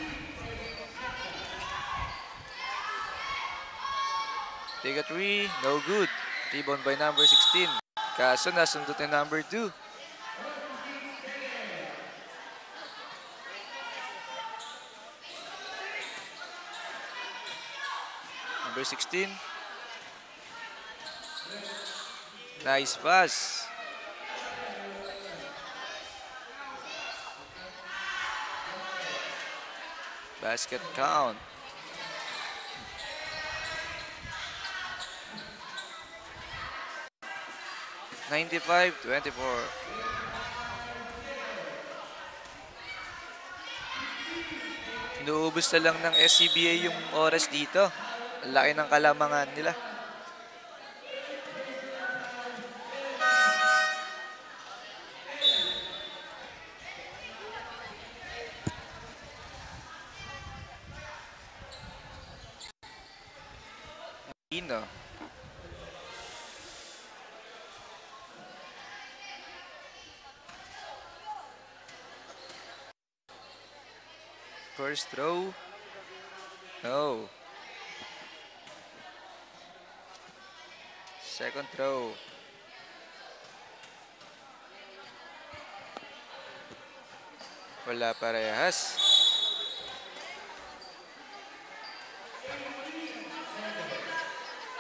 Take a 3. No good. Rebound by number 16. Kaso nasundot ni number 2. Number 16. Nice pass. Basket count. (95-24). Inuubos na lang ng SCBA yung oras dito. Ang laki ng kalamangan nila. Ino. First throw. No. Second throw. Wala parehas.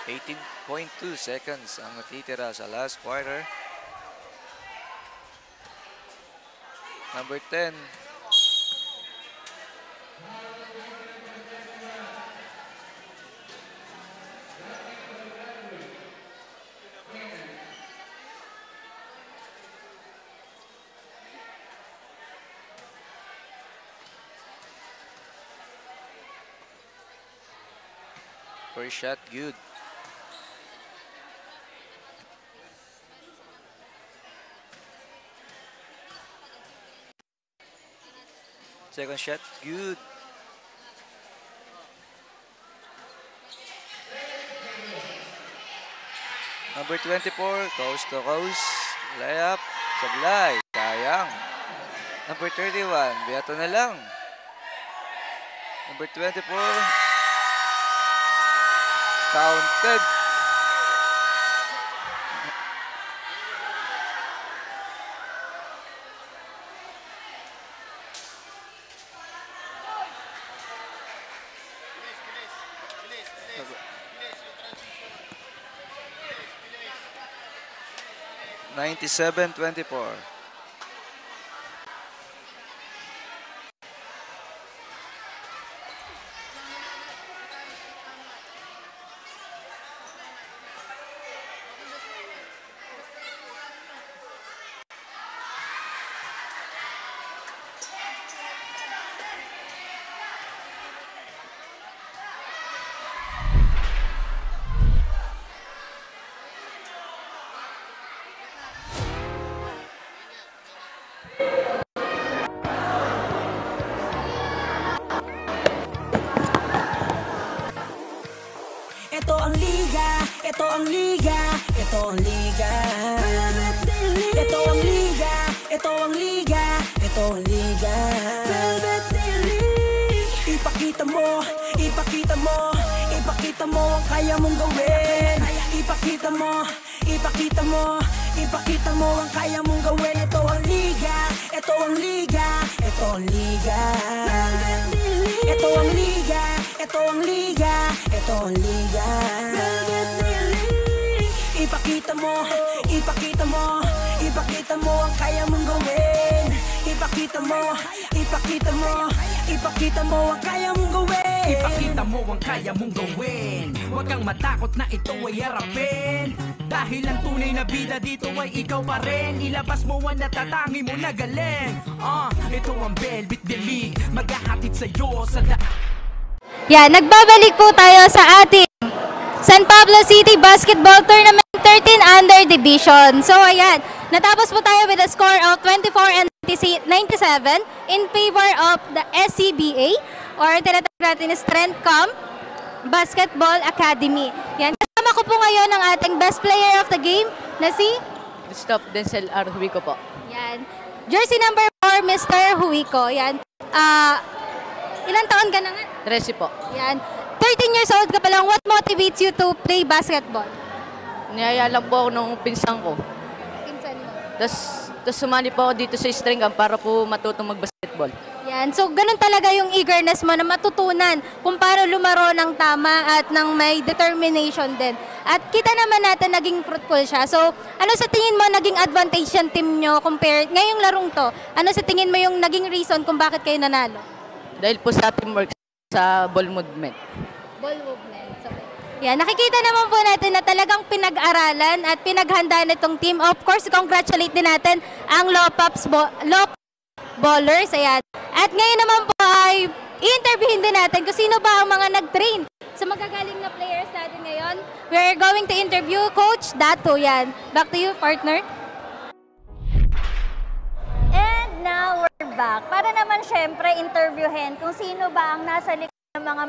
(18.2 seconds ang natitira sa last quarter. Number 10. First shot, good. Second shot, good. Number 24, coast to coast. Layup, sablay, sayang. Number 31, beato na lang. Number 24, counted. (97-24). ito ang liga, ito ang liga. Ito ang liga, ito ang liga, ito ang liga. Ipakita mo, ipakita mo, ipakita mo ang kaya mong gawin. Ipakita mo, ipakita mo, ipakita mo ang kaya mong gawin. Ito ang liga, ito ang liga, ito ang liga. Ito ang liga, ito ang liga, ito ang liga. Ipakita mo, ipakita mo, ipakita mo ang kaya mong gawin. Ipakita mo, ipakita mo, ipakita mo ang kaya mong gawin. Ipakita mo ang kaya mong gawin. Huwag kang matakot na ito ay harapin. Dahil ang tunay na bida dito ay ikaw pa rin. Ilabas mo ang natatangi mo na galing. Ito ang Velvet The League, maghahatid sa'yo sa Yan, nagbabalik po tayo sa ating San Pablo City Basketball Tournament 13 Under Division. So ayan, natapos po tayo with a score of 24 and 97 in favor of the SCBA or tinatawag natin Strength Camp Basketball Academy. Yan, kasama ko po ngayon ang ating best player of the game na si Stop Denzel R. Huico po. Yan, jersey number 4, Mr. Huico. Yan, ilang taon ka na nga? 13 po. Yan, 13 years old ka pa lang. What motivates you to play basketball? Niyaya lang po ako nung pinsan ko. Pinsan mo. Tapos sumali po ako dito sa string camp para po matutong mag-basketball. Yan. So, ganun talaga yung eagerness mo na matutunan kung paano lumaro ng tama at ng may determination din. At kita naman natin naging fruitful siya. So, ano sa tingin mo naging advantage yung team nyo compared ngayong larong to? Ano sa tingin mo yung naging reason kung bakit kayo nanalo? Dahil po sa teamwork sa ball movement. Ball movement. So, yan, nakikita naman po natin na talagang pinag-aralan at pinaghandaan itong team. Of course, congratulate din natin ang Lopaps Ballers. Ayan. At ngayon naman po ay i-interviewin din natin kung sino ba ang mga nag-train sa magagaling na players natin ngayon. We're going to interview Coach Dato. Yan. Back to you, partner. And now we're back. Para naman syempre interviewin kung sino ba ang nasa likod ng mga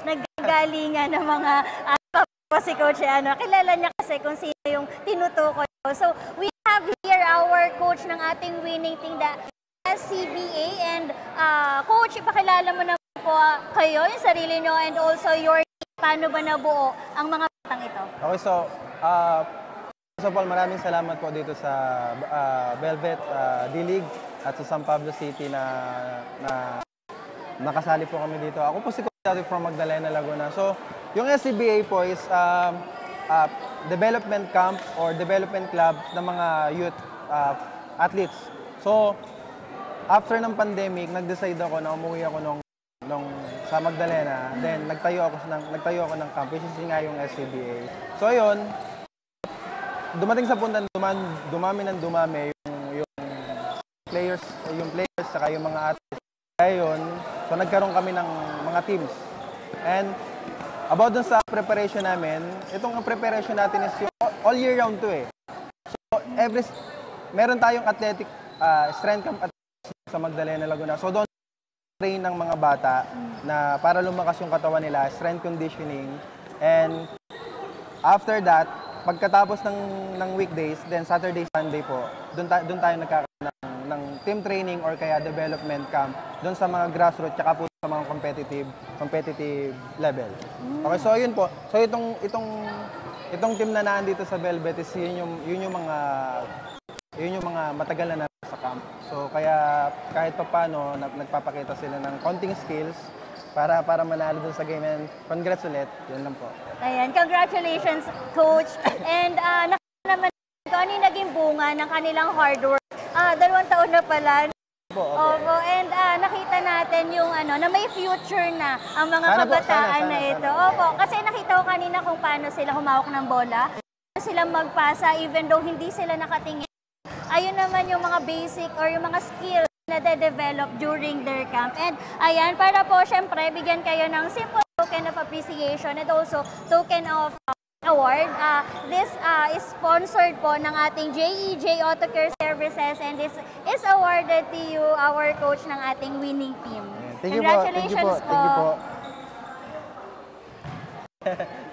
naggagalingan ng mga si Coach. Kilala niya kasi kung sino yung tinutukoy. So we have here our coach ng ating winning team, the SCBA. And Coach, ipakilala mo na po kayo, yung sarili nyo, and also your team. Paano ba nabuo ang mga batang ito? Okay, so first of all, maraming salamat po dito sa Velvet D-League at sa San Pablo City na nakasali po kami dito. Ako po si Coach Dato from Magdalena, Laguna. So, yung SCBA po is development camp or development club ng mga youth athletes. So, after ng pandemic, nag-decide ako na umuwi ako nung sa Magdalena. Then, nagtayo ako ng camp, which is nga yung SCBA. So, yun, dumating sa punta dumami yung players saka yung mga athletes. Kaya yun, so nagkaroon kami ng mga teams. And about dun sa preparation namin, itong preparation natin is yung all year round to eh. So meron tayong athletic strength camp sa Magdalena, Laguna. So doon train ng mga bata na para lumakas yung katawan nila, strength conditioning. And after that, pagkatapos ng weekdays, then Saturday, Sunday po, doon tayo nagkakaroon ng team training or kaya development camp doon sa mga grassroots tsaka po sa mga competitive level. Okay, so yun po. So itong team na nandito sa Velvet is yun yung mga matagal na sa camp. So kaya kahit paano nagpapakita sila ng konting skills para manalo dun sa game, and congrats ulit. Yun lang po. Ayan, congratulations, Coach. And nakita naman kung ano yung naging bunga ng kanilang hard work. 2 taon na pala. Opo. And nakita natin yung na may future na ang mga kabataan na ito. Opo, kasi nakita ko kanina kung paano sila humawak ng bola, paano sila magpasa even though hindi sila nakatingin. Ayun naman yung mga basic or yung mga skills na de-develop during their camp. And ayan, para po syempre bigyan kayo ng simple token of appreciation and also token of award. This is sponsored po ng ating JEJ Auto Care Services, and this is awarded to you, our coach ng ating winning team. Thank you Congratulations po. Thank you po.